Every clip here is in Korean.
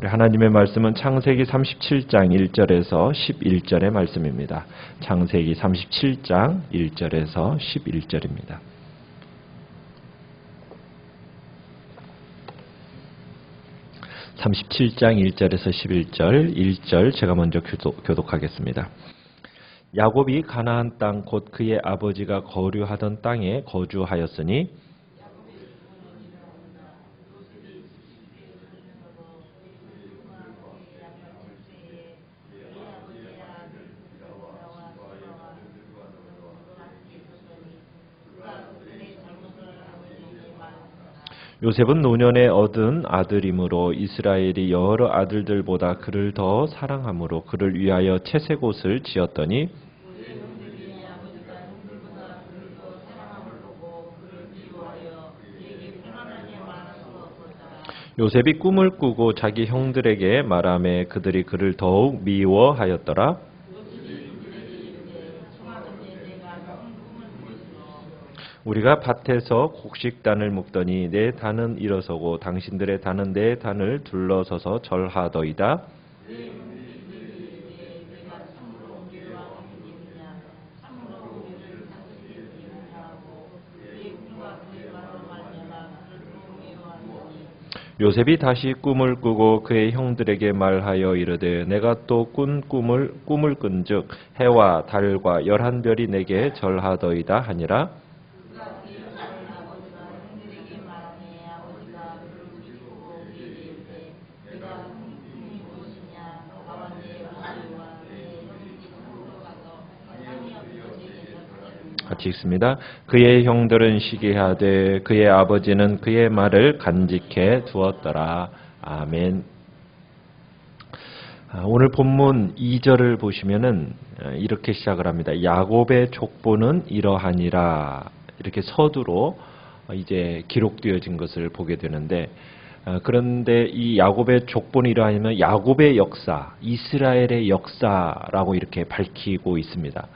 우리 하나님의 말씀은 창세기 37장 1절에서 11절의 말씀입니다. 창세기 37장 1절에서 11절입니다. (37장 1절에서 11절) 1절 제가 먼저 교독하겠습니다. 야곱이 가나안 땅 곧 그의 아버지가 거류하던 땅에 거주하였으니 요셉은 노년에 얻은 아들이므로 이스라엘이 여러 아들들보다 그를 더 사랑하므로 그를 위하여 채색 옷을 지었더니 요셉이 꿈을 꾸고 자기 형들에게 말하매 그들이 그를 더욱 미워하였더라. 우리가 밭에서 곡식단을 묶더니 내 단은 일어서고 당신들의 단은 내 단을 둘러서서 절하더이다. 요셉이 다시 꿈을 꾸고 그의 형들에게 말하여 이르되 내가 또 꾼 꿈을 꾼즉 해와 달과 11별이 내게 절하더이다 하니라. 같이 읽습니다. 그의 형들은 시기하되 그의 아버지는 그의 말을 간직해 두었더라. 아멘. 오늘 본문 2절을 보시면은 이렇게 시작을 합니다. 야곱의 족보는 이러하니라. 이렇게 서두로 이제 기록되어진 것을 보게 되는데, 그런데 이 야곱의 족보는 이러하니면 야곱의 역사, 이스라엘의 역사라고 이렇게 밝히고 있습니다.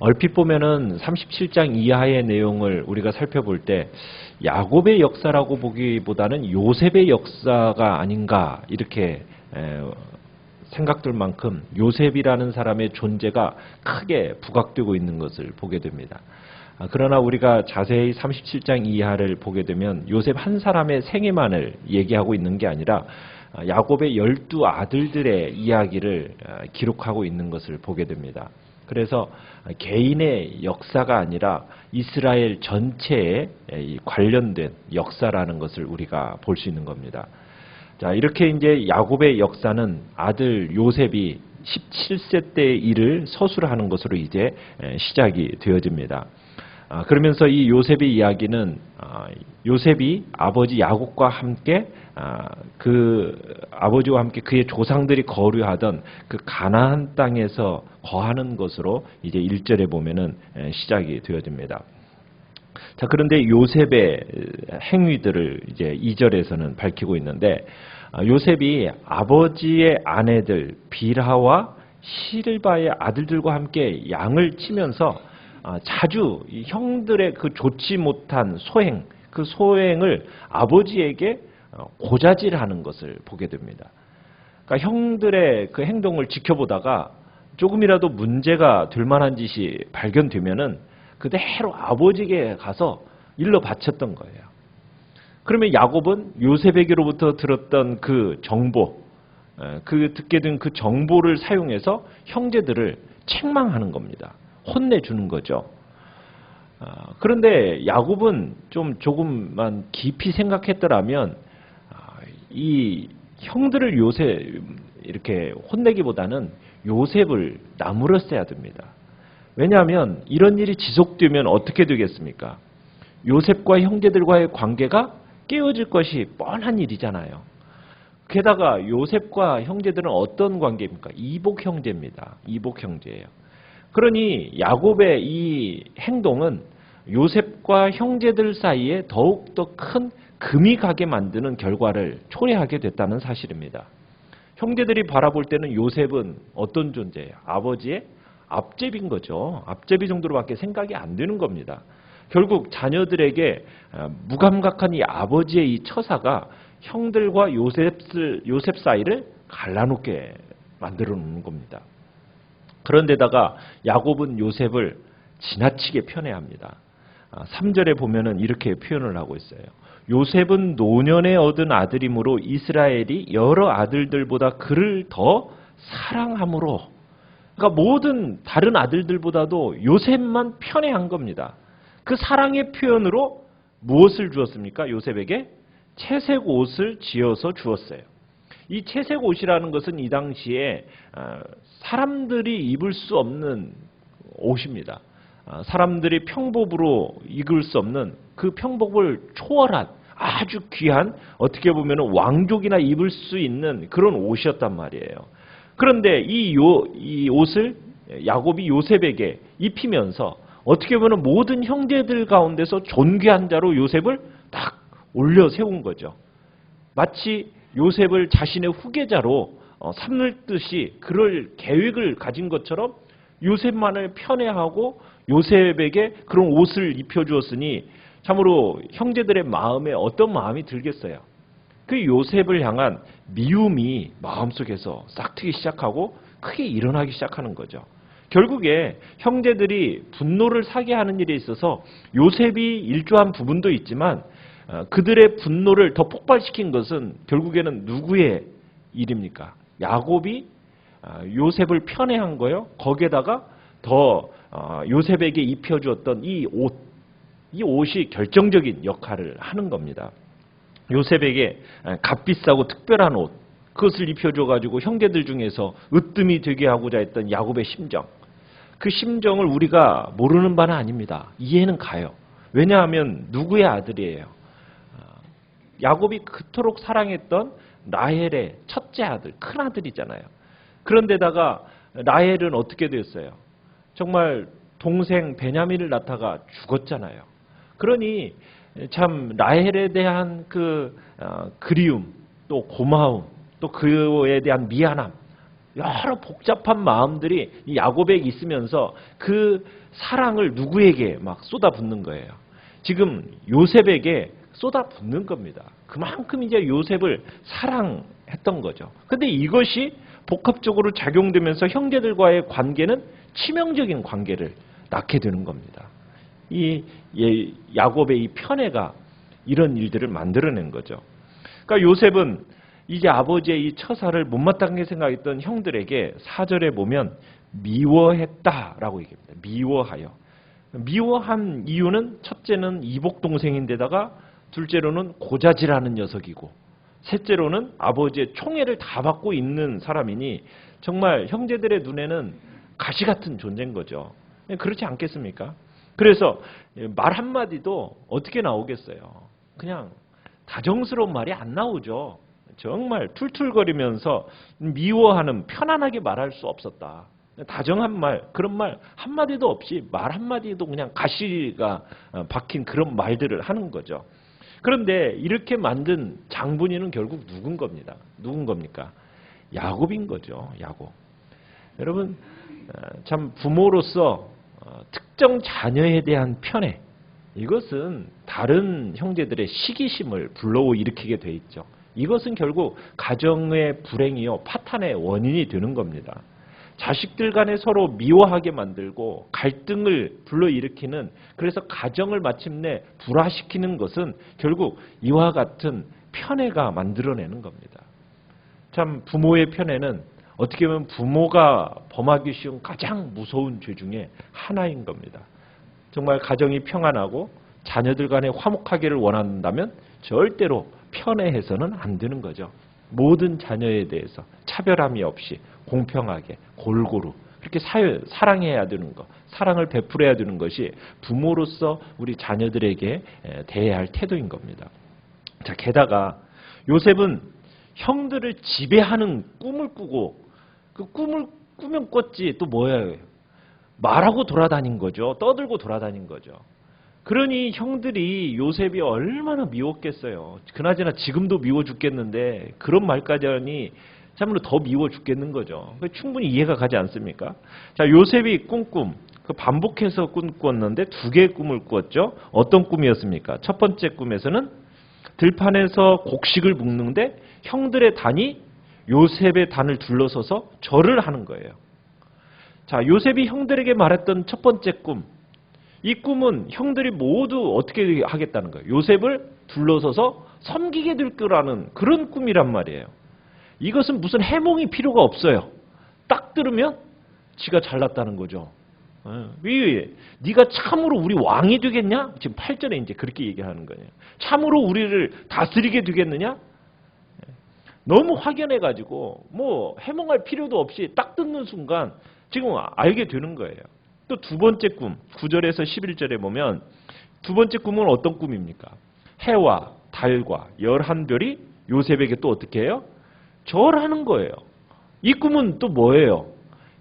얼핏 보면은 37장 이하의 내용을 우리가 살펴볼 때 야곱의 역사라고 보기보다는 요셉의 역사가 아닌가 이렇게 생각될 만큼 요셉이라는 사람의 존재가 크게 부각되고 있는 것을 보게 됩니다. 그러나 우리가 자세히 37장 이하를 보게 되면 요셉 한 사람의 생애만을 얘기하고 있는 게 아니라 야곱의 12 아들들의 이야기를 기록하고 있는 것을 보게 됩니다. 그래서 개인의 역사가 아니라 이스라엘 전체에 관련된 역사라는 것을 우리가 볼 수 있는 겁니다. 자, 이렇게 이제 야곱의 역사는 아들 요셉이 17세 때의 일을 서술하는 것으로 이제 시작이 되어집니다. 그러면서 이 요셉의 이야기는 요셉이 아버지 야곱과 함께 그 아버지와 함께 그의 조상들이 거류하던 그 가나안 땅에서 거하는 것으로 이제 1절에 보면은 시작이 되어집니다. 자, 그런데 요셉의 행위들을 이제 2절에서는 밝히고 있는데, 요셉이 아버지의 아내들 빌하와 실바의 아들들과 함께 양을 치면서 자주 형들의 그 좋지 못한 소행, 그 소행을 아버지에게 고자질하는 것을 보게 됩니다. 그러니까 형들의 그 행동을 지켜보다가 조금이라도 문제가 될 만한 짓이 발견되면은 그대로 아버지에게 가서 일러 바쳤던 거예요. 그러면 야곱은 요셉에게로부터 들었던 그 정보, 그 듣게 된 그 정보를 사용해서 형제들을 책망하는 겁니다. 혼내주는 거죠. 그런데 야곱은 조금만 깊이 생각했더라면 이 형들을 요셉 이렇게 혼내기보다는 요셉을 나무랐어야 됩니다. 왜냐하면 이런 일이 지속되면 어떻게 되겠습니까? 요셉과 형제들과의 관계가 깨어질 것이 뻔한 일이잖아요. 게다가 요셉과 형제들은 어떤 관계입니까? 이복 형제입니다. 이복 형제예요. 그러니 야곱의 이 행동은 요셉과 형제들 사이에 더욱더 큰 금이 가게 만드는 결과를 초래하게 됐다는 사실입니다. 형제들이 바라볼 때는 요셉은 어떤 존재예요? 아버지의 앞제비인 거죠. 앞제비 정도로밖에 생각이 안 되는 겁니다. 결국 자녀들에게 무감각한 이 아버지의 이 처사가 형들과 요셉 사이를 갈라놓게 만들어 놓는 겁니다. 그런데다가 야곱은 요셉을 지나치게 편애합니다. 3절에 보면은 이렇게 표현을 하고 있어요. 요셉은 노년에 얻은 아들이므로 이스라엘이 여러 아들들보다 그를 더 사랑함으로, 그러니까 모든 다른 아들들보다도 요셉만 편애한 겁니다. 그 사랑의 표현으로 무엇을 주었습니까? 요셉에게 채색 옷을 지어서 주었어요. 이 채색 옷이라는 것은 이 당시에 사람들이 입을 수 없는 옷입니다. 사람들이 평복으로 입을 수 없는 그 평복을 초월한 아주 귀한, 어떻게 보면 왕족이나 입을 수 있는 그런 옷이었단 말이에요. 그런데 이 옷을 야곱이 요셉에게 입히면서 어떻게 보면 모든 형제들 가운데서 존귀한 자로 요셉을 딱 올려 세운 거죠. 마치 요셉을 자신의 후계자로 삼을 듯이 그럴 계획을 가진 것처럼 요셉만을 편애하고 요셉에게 그런 옷을 입혀주었으니 참으로 형제들의 마음에 어떤 마음이 들겠어요. 그 요셉을 향한 미움이 마음속에서 싹트기 시작하고 크게 일어나기 시작하는 거죠. 결국에 형제들이 분노를 사게 하는 일에 있어서 요셉이 일조한 부분도 있지만 그들의 분노를 더 폭발시킨 것은 결국에는 누구의 일입니까? 야곱이 요셉을 편애한 거요. 거기에다가 더 요셉에게 입혀주었던 이 옷이 결정적인 역할을 하는 겁니다. 요셉에게 값비싸고 특별한 옷, 그것을 입혀줘가지고 형제들 중에서 으뜸이 되게 하고자 했던 야곱의 심정, 그 심정을 우리가 모르는 바는 아닙니다. 이해는 가요. 왜냐하면 누구의 아들이에요? 야곱이 그토록 사랑했던 라헬의 첫째 아들, 큰 아들이잖아요. 그런데다가 라헬은 어떻게 됐어요? 정말 동생 베냐민을 낳다가 죽었잖아요. 그러니 참 라헬에 대한 그 그리움, 또 고마움, 또 그에 대한 미안함, 여러 복잡한 마음들이 이 야곱에게 있으면서 그 사랑을 누구에게 막 쏟아붓는 거예요. 지금 요셉에게 쏟아붓는 겁니다. 그만큼 이제 요셉을 사랑했던 거죠. 근데 이것이 복합적으로 작용되면서 형제들과의 관계는 치명적인 관계를 낳게 되는 겁니다. 이 야곱의 이 편애가 이런 일들을 만들어낸 거죠. 그러니까 요셉은 이제 아버지의 이 처사를 못마땅하게 생각했던 형들에게 4절에 보면 미워했다라고 얘기합니다. 미워하여. 미워한 이유는 첫째는 이복 동생인데다가 둘째로는 고자질하는 녀석이고 셋째로는 아버지의 총애를 다 받고 있는 사람이니 정말 형제들의 눈에는 가시 같은 존재인 거죠. 그렇지 않겠습니까? 그래서 말 한마디도 어떻게 나오겠어요? 그냥 다정스러운 말이 안 나오죠. 정말 툴툴거리면서 미워하는, 편안하게 말할 수 없었다. 다정한 말, 그런 말 한마디도 없이 말 한마디도 그냥 가시가 박힌 그런 말들을 하는 거죠. 그런데 이렇게 만든 장본인은 결국 누군 겁니까? 야곱인 거죠. 야곱. 여러분, 참 부모로서 특정 자녀에 대한 편애, 이것은 다른 형제들의 시기심을 불러일으키게 돼 있죠. 이것은 결국 가정의 불행이요, 파탄의 원인이 되는 겁니다. 자식들 간에 서로 미워하게 만들고 갈등을 불러일으키는, 그래서 가정을 마침내 불화시키는 것은 결국 이와 같은 편애가 만들어내는 겁니다. 참 부모의 편애는 어떻게 보면 부모가 범하기 쉬운 가장 무서운 죄 중에 하나인 겁니다. 정말 가정이 평안하고 자녀들 간에 화목하기를 원한다면 절대로 편애해서는 안 되는 거죠. 모든 자녀에 대해서 차별함이 없이 공평하게 골고루 그렇게 사랑해야 되는 것, 사랑을 베풀어야 되는 것이 부모로서 우리 자녀들에게 대해야 할 태도인 겁니다. 자, 게다가 요셉은 형들을 지배하는 꿈을 꾸고 그 꿈을 꾸면 꿨지 또 뭐예요? 말하고 돌아다닌 거죠. 떠들고 돌아다닌 거죠. 그러니 형들이 요셉이 얼마나 미웠겠어요. 그나저나 지금도 미워 죽겠는데 그런 말까지 하니 참으로 더 미워 죽겠는 거죠. 충분히 이해가 가지 않습니까? 자, 요셉이 꾼 꿈, 그 반복해서 꾼 꿨는데 두 개의 꿈을 꾸었죠. 어떤 꿈이었습니까? 첫 번째 꿈에서는 들판에서 곡식을 묶는데 형들의 단이 요셉의 단을 둘러서서 절을 하는 거예요. 자, 요셉이 형들에게 말했던 첫 번째 꿈. 이 꿈은 형들이 모두 어떻게 하겠다는 거예요. 요셉을 둘러서서 섬기게 될 거라는 그런 꿈이란 말이에요. 이것은 무슨 해몽이 필요가 없어요. 딱 들으면 지가 잘났다는 거죠. 왜? 네가 참으로 우리 왕이 되겠냐? 지금 8절에 이제 그렇게 얘기하는 거예요. 참으로 우리를 다스리게 되겠느냐? 너무 확연해가지고 뭐 해몽할 필요도 없이 딱 듣는 순간 지금 알게 되는 거예요. 또 두 번째 꿈, 9절에서 11절에 보면 두 번째 꿈은 어떤 꿈입니까? 해와 달과 11별이 요셉에게 또 어떻게 해요? 절하는 거예요. 이 꿈은 또 뭐예요?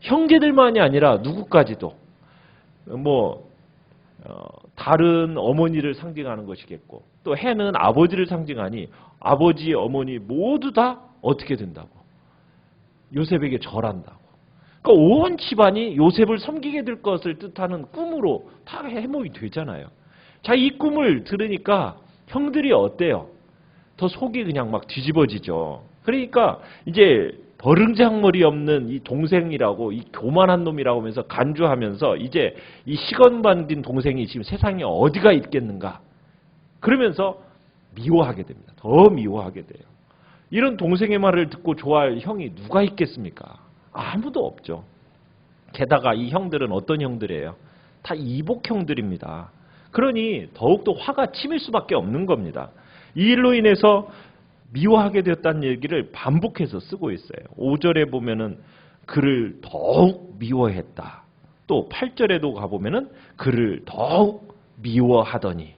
형제들만이 아니라 누구까지도 다른 어머니를 상징하는 것이겠고 또 해는 아버지를 상징하니 아버지, 어머니 모두 다 어떻게 된다고? 요셉에게 절한다고. 그러니까 온 집안이 요셉을 섬기게 될 것을 뜻하는 꿈으로 다 해몽이 되잖아요. 자, 이 꿈을 들으니까 형들이 어때요? 더 속이 그냥 막 뒤집어지죠. 그러니까 이제 버릉장머리 없는 이 동생이라고 이 교만한 놈이라고 하면서 간주하면서 이제 이 시건반긴 동생이 지금 세상에 어디가 있겠는가 그러면서 미워하게 됩니다. 더 미워하게 돼요. 이런 동생의 말을 듣고 좋아할 형이 누가 있겠습니까? 아무도 없죠. 게다가 이 형들은 어떤 형들이에요? 다 이복 형들입니다. 그러니 더욱더 화가 치밀 수밖에 없는 겁니다. 이 일로 인해서 미워하게 되었다는 얘기를 반복해서 쓰고 있어요. 5절에 보면은 그를 더욱 미워했다. 또 8절에도 가보면은 그를 더욱 미워하더니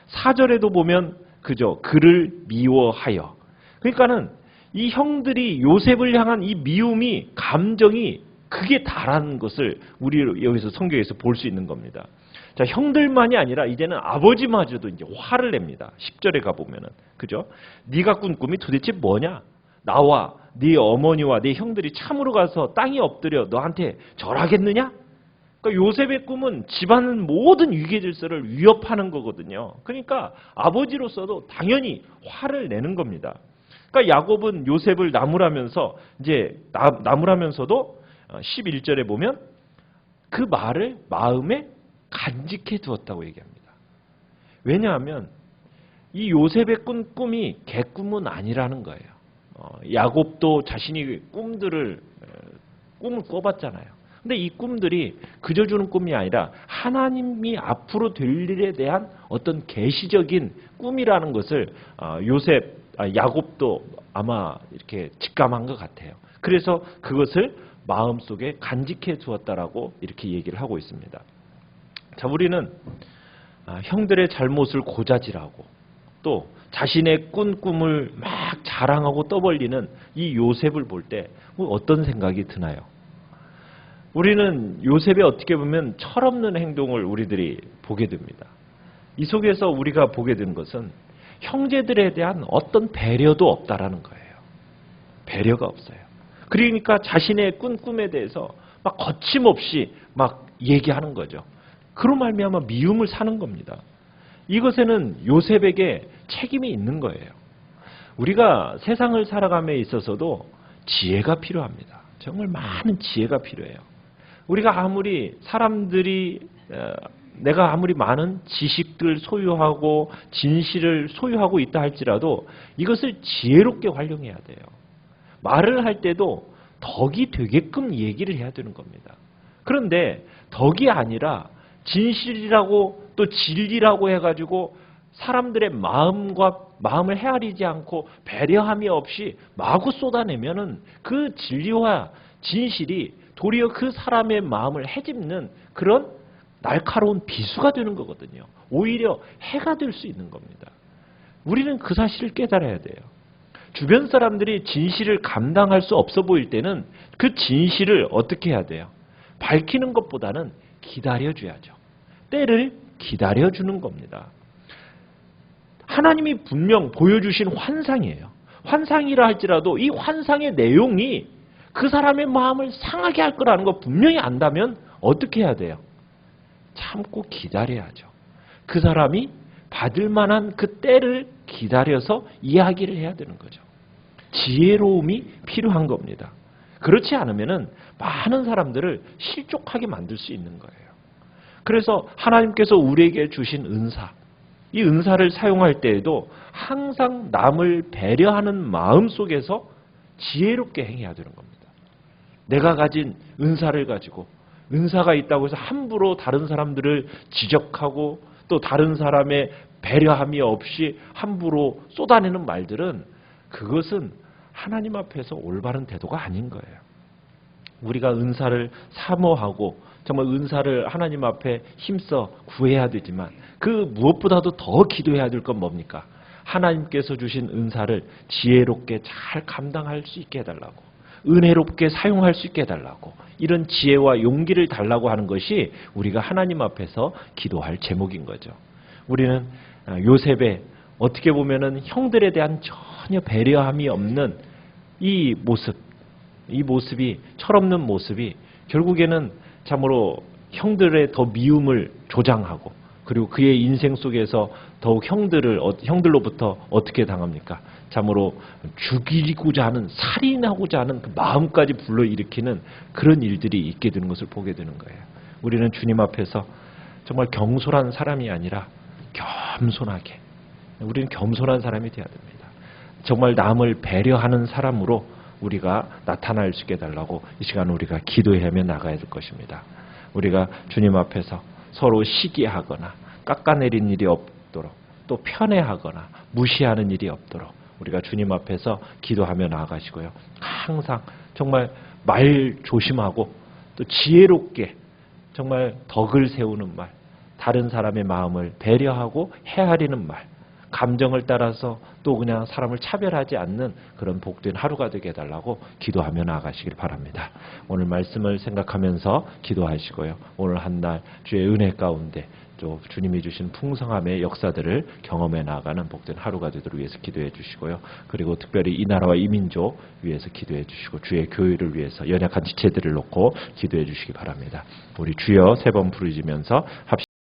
4절에도 보면 그저 그를 미워하여. 그러니까는 이 형들이 요셉을 향한 이 미움이 감정이 그게 달하는 것을 우리 여기서 성경에서 볼 수 있는 겁니다. 자, 형들만이 아니라 이제는 아버지마저도 이제 화를 냅니다. 10절에 가보면은. 그죠? 네가 꾼 꿈이 도대체 뭐냐? 나와 네 어머니와 네 형들이 참으로 가서 땅에 엎드려 너한테 절하겠느냐? 그러니까 요셉의 꿈은 집안 모든 위계 질서를 위협하는 거거든요. 그러니까 아버지로서도 당연히 화를 내는 겁니다. 그러니까 야곱은 요셉을 나무라면서 이제 나무라면서도 11절에 보면 그 말을 마음에 간직해 두었다고 얘기합니다. 왜냐하면 이 요셉의 꾼 꿈이 개꿈은 아니라는 거예요. 야곱도 자신이 꿈을 꿔봤잖아요. 근데 이 꿈들이 그저 주는 꿈이 아니라 하나님이 앞으로 될 일에 대한 어떤 계시적인 꿈이라는 것을 야곱도 아마 이렇게 직감한 것 같아요. 그래서 그것을 마음속에 간직해 두었다라고 이렇게 얘기를 하고 있습니다. 자, 우리는 형들의 잘못을 고자질하고 또 자신의 꾼 꿈을 막 자랑하고 떠벌리는 이 요셉을 볼 때 어떤 생각이 드나요? 우리는 요셉의 어떻게 보면 철없는 행동을 우리들이 보게 됩니다. 이 속에서 우리가 보게 된 것은 형제들에 대한 어떤 배려도 없다라는 거예요. 배려가 없어요. 그러니까 자신의 꾼 꿈에 대해서 막 거침없이 막 얘기하는 거죠. 그로 말미암아 미움을 사는 겁니다. 이것에는 요셉에게 책임이 있는 거예요. 우리가 세상을 살아감에 있어서도 지혜가 필요합니다. 정말 많은 지혜가 필요해요. 우리가 아무리 내가 아무리 많은 지식들 소유하고 진실을 소유하고 있다 할지라도 이것을 지혜롭게 활용해야 돼요. 말을 할 때도 덕이 되게끔 얘기를 해야 되는 겁니다. 그런데 덕이 아니라 진실이라고 또 진리라고 해가지고 사람들의 마음을 헤아리지 않고 배려함이 없이 마구 쏟아내면은 그 진리와 진실이 도리어 그 사람의 마음을 헤집는 그런 날카로운 비수가 되는 거거든요. 오히려 해가 될 수 있는 겁니다. 우리는 그 사실을 깨달아야 돼요. 주변 사람들이 진실을 감당할 수 없어 보일 때는 그 진실을 어떻게 해야 돼요? 밝히는 것보다는 기다려줘야죠. 때를 기다려주는 겁니다. 하나님이 분명 보여주신 환상이에요. 환상이라 할지라도 이 환상의 내용이 그 사람의 마음을 상하게 할 거라는 거 분명히 안다면 어떻게 해야 돼요? 참고 기다려야죠. 그 사람이 받을 만한 그 때를 기다려서 이야기를 해야 되는 거죠. 지혜로움이 필요한 겁니다. 그렇지 않으면은 많은 사람들을 실족하게 만들 수 있는 거예요. 그래서 하나님께서 우리에게 주신 은사, 이 은사를 사용할 때에도 항상 남을 배려하는 마음 속에서 지혜롭게 행해야 되는 겁니다. 내가 가진 은사를 가지고 은사가 있다고 해서 함부로 다른 사람들을 지적하고 또 다른 사람의 배려함이 없이 함부로 쏟아내는 말들은 그것은 하나님 앞에서 올바른 태도가 아닌 거예요. 우리가 은사를 사모하고 정말 은사를 하나님 앞에 힘써 구해야 되지만 그 무엇보다도 더 기도해야 될 건 뭡니까? 하나님께서 주신 은사를 지혜롭게 잘 감당할 수 있게 해달라고, 은혜롭게 사용할 수 있게 해달라고, 이런 지혜와 용기를 달라고 하는 것이 우리가 하나님 앞에서 기도할 제목인 거죠. 우리는 요셉의 어떻게 보면은 형들에 대한 전혀 배려함이 없는 이 모습이, 철없는 모습이 결국에는 참으로 형들의 더 미움을 조장하고, 그리고 그의 인생 속에서 더욱 형들로부터 어떻게 당합니까? 참으로 죽이고자 하는, 살인하고자 하는 그 마음까지 불러일으키는 그런 일들이 있게 되는 것을 보게 되는 거예요. 우리는 주님 앞에서 정말 경솔한 사람이 아니라 겸손하게, 우리는 겸손한 사람이 되어야 됩니다. 정말 남을 배려하는 사람으로 우리가 나타날 수 있게 해달라고 이 시간 우리가 기도하며 나가야 될 것입니다. 우리가 주님 앞에서 서로 시기하거나 깎아내린 일이 없도록, 또 편애하거나 무시하는 일이 없도록 우리가 주님 앞에서 기도하며 나아가시고요. 항상 정말 말 조심하고 또 지혜롭게 정말 덕을 세우는 말, 다른 사람의 마음을 배려하고 헤아리는 말, 감정을 따라서 또 그냥 사람을 차별하지 않는 그런 복된 하루가 되게 해달라고 기도하며 나아가시길 바랍니다. 오늘 말씀을 생각하면서 기도하시고요. 오늘 한 날 주의 은혜 가운데 또 주님이 주신 풍성함의 역사들을 경험해 나아가는 복된 하루가 되도록 위해서 기도해 주시고요. 그리고 특별히 이 나라와 이 민족 위해서 기도해 주시고 주의 교회를 위해서 연약한 지체들을 놓고 기도해 주시기 바랍니다. 우리 주여 세 번 부르짖으면서 합시다.